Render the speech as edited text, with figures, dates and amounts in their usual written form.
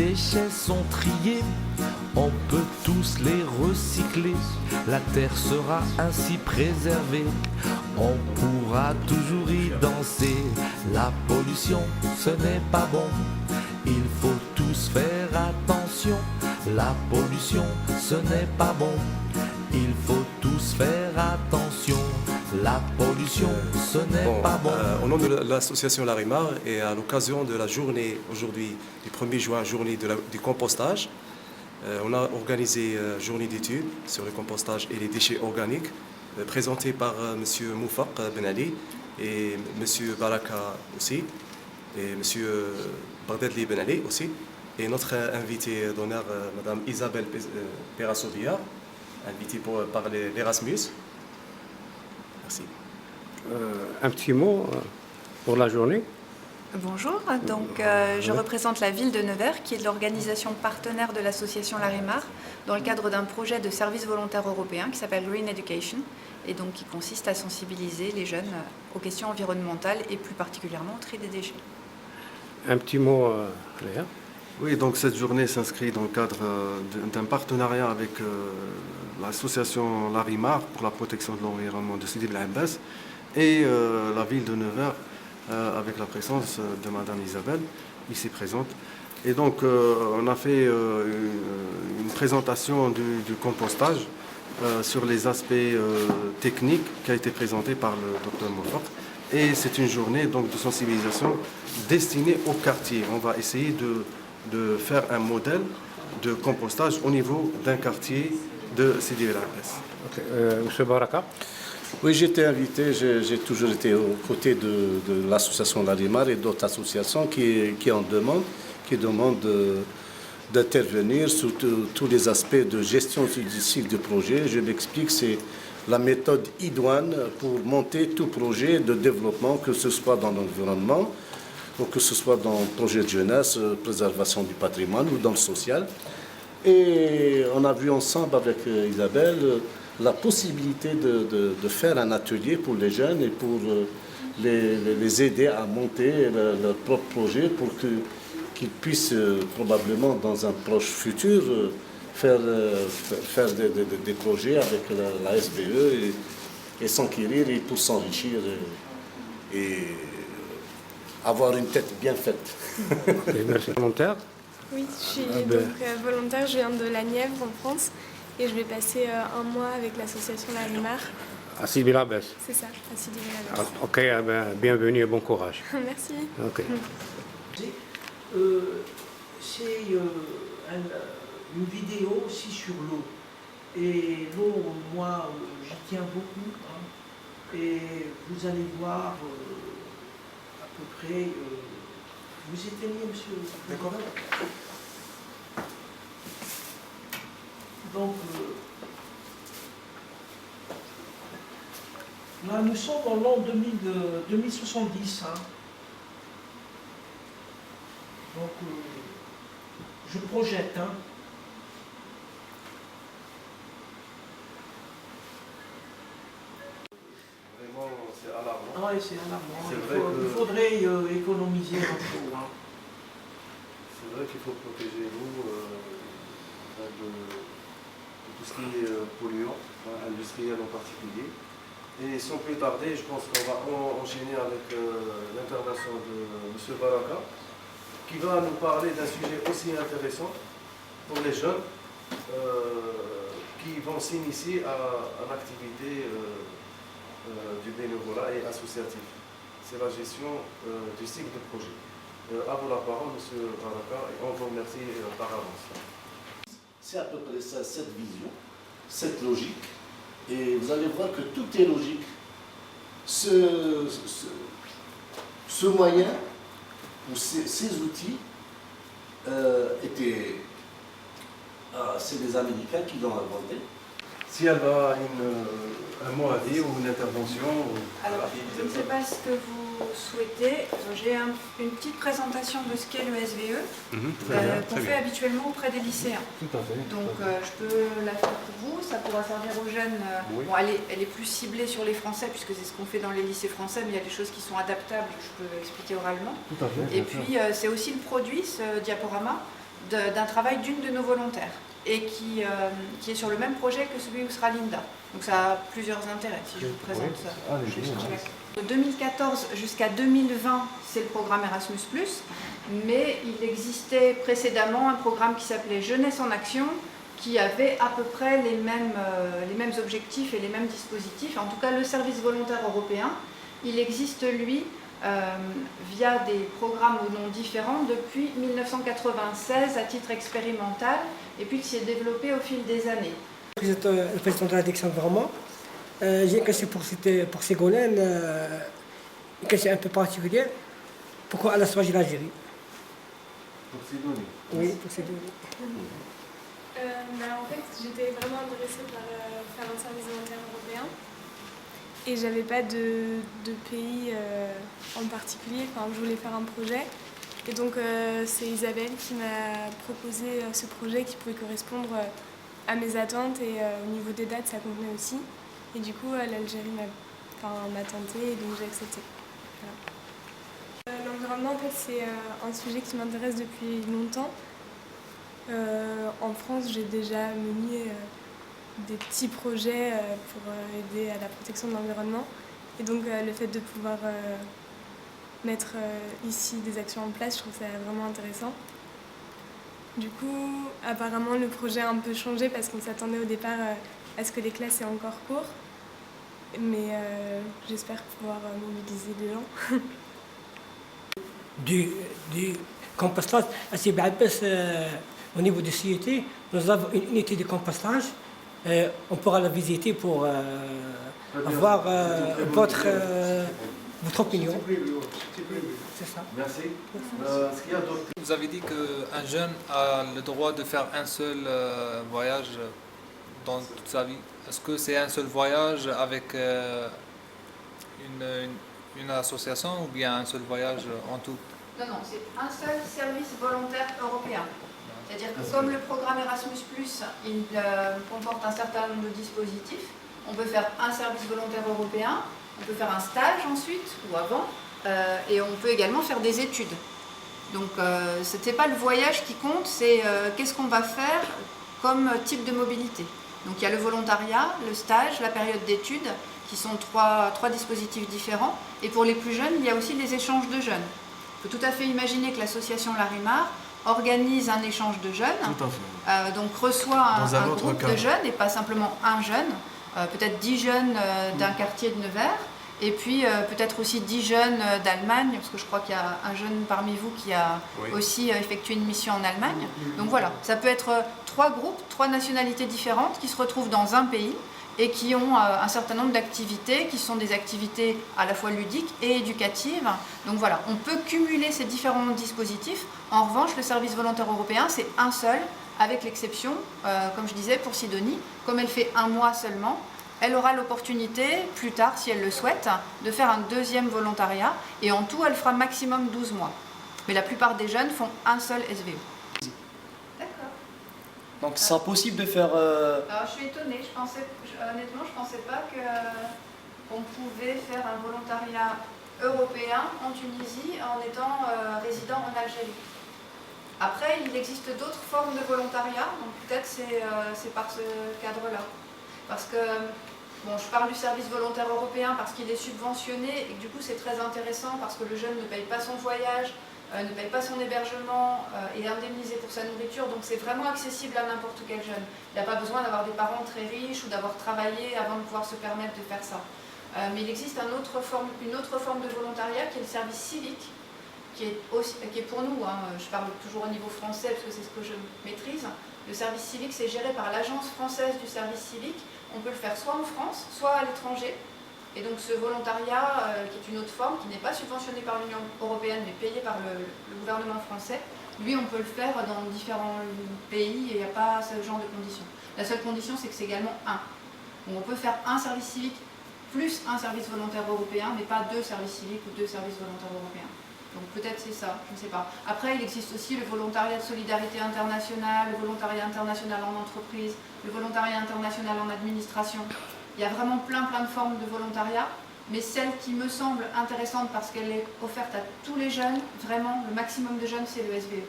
déchets sont triés, on peut tous les recycler. La terre sera ainsi préservée, on pourra toujours y danser. La pollution, ce n'est pas bon, il faut tous faire attention. La pollution, ce n'est pas bon, il faut tous faire attention. La pollution, ce n'est pas bon. Au nom de l'association Larimar et à l'occasion de la journée aujourd'hui du 1er juin, journée du compostage, on a organisé une journée d'études sur le compostage et les déchets organiques présentée par M. Moufaq Ben Ali et M. Baraka aussi et M. Bagdadli Ben Ali aussi et notre invitée d'honneur, Mme Isabelle Perasovia, invitée par l'Erasmus. Merci. Un petit mot pour la journée. Bonjour, donc je représente la ville de Nevers qui est l'organisation partenaire de l'association Larimar dans le cadre d'un projet de service volontaire européen qui s'appelle Green Education et donc qui consiste à sensibiliser les jeunes aux questions environnementales et plus particulièrement au tri des déchets. Un petit mot, Léa. Oui, donc cette journée s'inscrit dans le cadre d'un partenariat avec l'association Larimar pour la protection de l'environnement de Sidi Bel Abbas et la ville de Nevers avec la présence de Madame Isabelle, ici présente. Et donc on a fait une présentation du compostage sur les aspects techniques qui a été présentée par le Dr Moufaq. Et c'est une journée donc de sensibilisation destinée au quartier. On va essayer de faire un modèle de compostage au niveau d'un quartier de Sidi Bel Abbas. Monsieur Baraka. Oui, j'ai été invité, j'ai toujours été aux côtés de l'association Larimar et d'autres associations qui demandent d'intervenir sur tous les aspects de gestion du cycle de projet. Je m'explique, c'est la méthode idoine pour monter tout projet de développement, que ce soit dans l'environnement, ou que ce soit dans le projet de jeunesse, préservation du patrimoine ou dans le social. Et on a vu ensemble avec Isabelle la possibilité de faire un atelier pour les jeunes et pour les aider à monter leur propre projet pour qu'ils puissent probablement dans un proche futur faire des projets avec la SBE et s'enquérir et pour s'enrichir et avoir une tête bien faite. Merci. Volontaire. Oui, je suis volontaire, je viens de la Nièvre en France et je vais passer un mois avec l'association Larimar. À Sidi Bel Abbas. C'est ça, à Sidi Bel Abbas. Ok, bienvenue et bon courage. Merci. Okay. C'est une vidéo aussi sur l'eau. Et l'eau, moi, j'y tiens beaucoup. Hein. Et vous allez voir à peu près... vous éteignez, monsieur. D'accord. Donc, là, nous sommes dans l'an 2070. Hein. Donc, je projette. Hein. Vraiment, c'est alarmant. Oui, c'est alarmant. Il faudrait économiser un peu. Hein. C'est vrai qu'il faut protéger l'eau de tout ce qui est polluant, industriel en particulier. Et sans plus tarder, je pense qu'on va enchaîner avec l'intervention de M. Baraka, qui va nous parler d'un sujet aussi intéressant pour les jeunes qui vont s'initier à l'activité du bénévolat et associatif. C'est la gestion du cycle de projet. À vous la parole, M. Baraka, et on vous remercie par avance. C'est à peu près ça, cette vision, cette logique. Et vous allez voir que tout est logique. Ce moyen, ou ces outils, c'est les Américains qui l'ont inventé. Si elle a un mot à dire ou une intervention. Alors, je ne sais pas ce que vous souhaitez. J'ai une petite présentation de ce qu'est le SVE qu'on fait habituellement auprès des lycéens. Tout à fait. Donc, je peux la faire pour vous. Ça pourra servir aux jeunes. Oui. Bon, elle est plus ciblée sur les Français puisque c'est ce qu'on fait dans les lycées français, mais il y a des choses qui sont adaptables. Je peux expliquer oralement. Tout à fait. Et puis, c'est aussi le produit, ce diaporama, d'un travail d'une de nos volontaires et qui est sur le même projet que celui où sera Linda. Donc ça a plusieurs intérêts si je vous présente ça. De 2014 jusqu'à 2020, c'est le programme Erasmus+, mais il existait précédemment un programme qui s'appelait Jeunesse en Action, qui avait à peu près les mêmes objectifs et les mêmes dispositifs. En tout cas, le service volontaire européen, il existe, lui, via des programmes aux noms différents depuis 1996 à titre expérimental, et puis qui s'est développé au fil des années. Le président de l'addiction vraiment, j'ai une question pour Ségolène, une question un peu particulière. Pourquoi à la soirée l'Algérie? Pour Sidonie. Oui, pour Ségolène. En fait, j'étais vraiment intéressée par faire un service volontaire européen et j'avais pas de pays en particulier. Enfin, je voulais faire un projet et donc c'est Isabelle qui m'a proposé ce projet qui pouvait correspondre à mes attentes et au niveau des dates ça convenait aussi. Et du coup l'Algérie m'a tenté et donc j'ai accepté. Voilà. L'environnement en fait c'est un sujet qui m'intéresse depuis longtemps. En France, j'ai déjà mené des petits projets pour aider à la protection de l'environnement. Et donc le fait de pouvoir mettre ici des actions en place, je trouve ça vraiment intéressant. Du coup, apparemment, le projet a un peu changé parce qu'on s'attendait au départ à ce que les classes aient encore cours. Mais j'espère pouvoir mobiliser des gens. Du compostage, au niveau de CIT, nous avons une unité de compostage. On pourra la visiter pour avoir votre opinion. C'est ça. Merci. Est-ce qu'il y a d'autres? Vous avez dit qu'un jeune a le droit de faire un seul voyage dans toute sa vie. Est-ce que c'est un seul voyage avec une association ou bien un seul voyage en tout? Non, c'est un seul service volontaire européen. C'est-à-dire que comme le programme Erasmus+, il comporte un certain nombre de dispositifs, on peut faire un service volontaire européen, on peut faire un stage ensuite ou avant, et on peut également faire des études. Donc ce n'est pas le voyage qui compte, c'est qu'est-ce qu'on va faire comme type de mobilité. Donc il y a le volontariat, le stage, la période d'études, qui sont trois dispositifs différents. Et pour les plus jeunes, il y a aussi les échanges de jeunes. On peut tout à fait imaginer que l'association Larimar organise un échange de jeunes, donc reçoit un groupe de jeunes et pas simplement un jeune, peut-être 10 jeunes d'un quartier de Nevers, et puis peut-être aussi 10 jeunes d'Allemagne, parce que je crois qu'il y a un jeune parmi vous qui a aussi effectué une mission en Allemagne. Donc voilà, ça peut être 3 groupes, 3 nationalités différentes qui se retrouvent dans un pays et qui ont un certain nombre d'activités, qui sont des activités à la fois ludiques et éducatives. Donc voilà, on peut cumuler ces différents dispositifs. En revanche, le service volontaire européen, c'est un seul, avec l'exception, comme je disais, pour Sidonie, comme elle fait un mois seulement, elle aura l'opportunité, plus tard, si elle le souhaite, de faire un deuxième volontariat, et en tout, elle fera maximum 12 mois. Mais la plupart des jeunes font un seul SVE. Donc c'est impossible de faire... Alors je suis étonnée, honnêtement je ne pensais pas qu'on pouvait faire un volontariat européen en Tunisie en étant résident en Algérie. Après, il existe d'autres formes de volontariat, donc peut-être c'est par ce cadre-là. Parce que, bon, je parle du service volontaire européen parce qu'il est subventionné et que du coup c'est très intéressant parce que le jeune ne paye pas son voyage, ne paye pas son hébergement, est indemnisé pour sa nourriture, donc c'est vraiment accessible à n'importe quel jeune. Il n'a pas besoin d'avoir des parents très riches ou d'avoir travaillé avant de pouvoir se permettre de faire ça. Mais il existe une autre forme de volontariat qui est le service civique, qui est pour nous, je parle toujours au niveau français parce que c'est ce que je maîtrise. Le service civique, c'est géré par l'Agence française du service civique. On peut le faire soit en France, soit à l'étranger. Et donc ce volontariat, qui est une autre forme, qui n'est pas subventionné par l'Union européenne, mais payé par le gouvernement français, lui, on peut le faire dans différents pays et il n'y a pas ce genre de conditions. La seule condition, c'est que c'est également un. Donc on peut faire un service civique plus un service volontaire européen, mais pas 2 services civiques ou 2 services volontaires européens. Donc peut-être c'est ça, je ne sais pas. Après, il existe aussi le volontariat de solidarité internationale, le volontariat international en entreprise, le volontariat international en administration. Il y a vraiment plein de formes de volontariat, mais celle qui me semble intéressante parce qu'elle est offerte à tous les jeunes, vraiment le maximum de jeunes, c'est le SVE.